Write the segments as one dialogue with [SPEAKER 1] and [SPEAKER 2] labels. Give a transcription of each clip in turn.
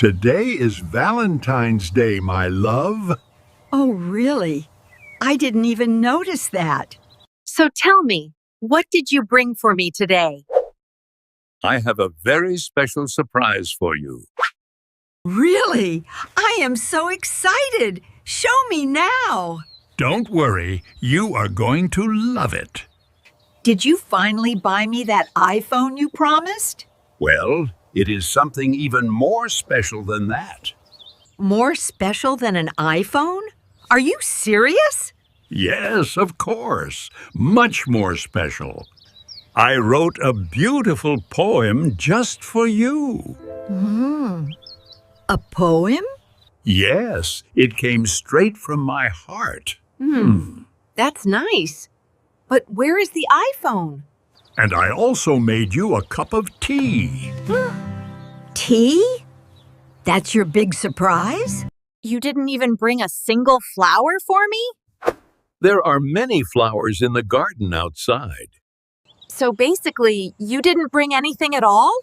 [SPEAKER 1] Today is Valentine's Day, my love.
[SPEAKER 2] Oh, really? I didn't even notice that.
[SPEAKER 3] So tell me, what did you bring for me today?
[SPEAKER 4] I have a very special surprise for you.
[SPEAKER 2] Really? I am so excited. Show me now.
[SPEAKER 1] Don't worry, you are going to love it.
[SPEAKER 2] Did you finally buy me that iPhone you promised?
[SPEAKER 1] Well, it is something even more special than that.
[SPEAKER 2] More special than an iPhone? Are you serious?
[SPEAKER 1] Yes, of course. Much more special. I wrote a beautiful poem just for you.
[SPEAKER 2] A poem?
[SPEAKER 1] Yes, it came straight from my heart.
[SPEAKER 3] That's nice. But where is the iPhone?
[SPEAKER 1] And I also made you a cup of tea.
[SPEAKER 2] Tea? That's your big surprise?
[SPEAKER 3] You didn't even bring a single flower for me?
[SPEAKER 4] There are many flowers in the garden outside.
[SPEAKER 3] So basically, you didn't bring anything at all?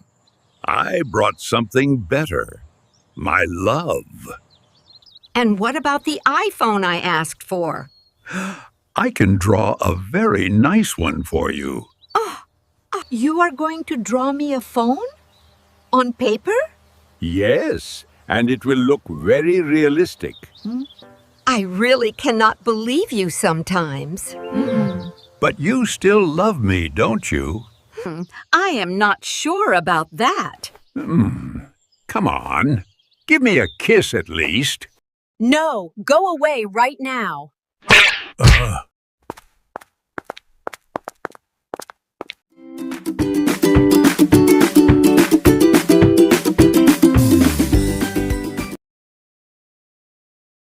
[SPEAKER 4] I brought something better. My love.
[SPEAKER 2] And what about the iPhone I asked for?
[SPEAKER 1] I can draw a very nice one for you.
[SPEAKER 2] You are going to draw me a phone? On paper?
[SPEAKER 4] Yes, and it will look very realistic.
[SPEAKER 2] I really cannot believe you sometimes.
[SPEAKER 1] But you still love me, don't you?
[SPEAKER 2] I am not sure about that.
[SPEAKER 1] Come on. Give me a kiss at least.
[SPEAKER 3] No, go away right now.
[SPEAKER 1] Ugh.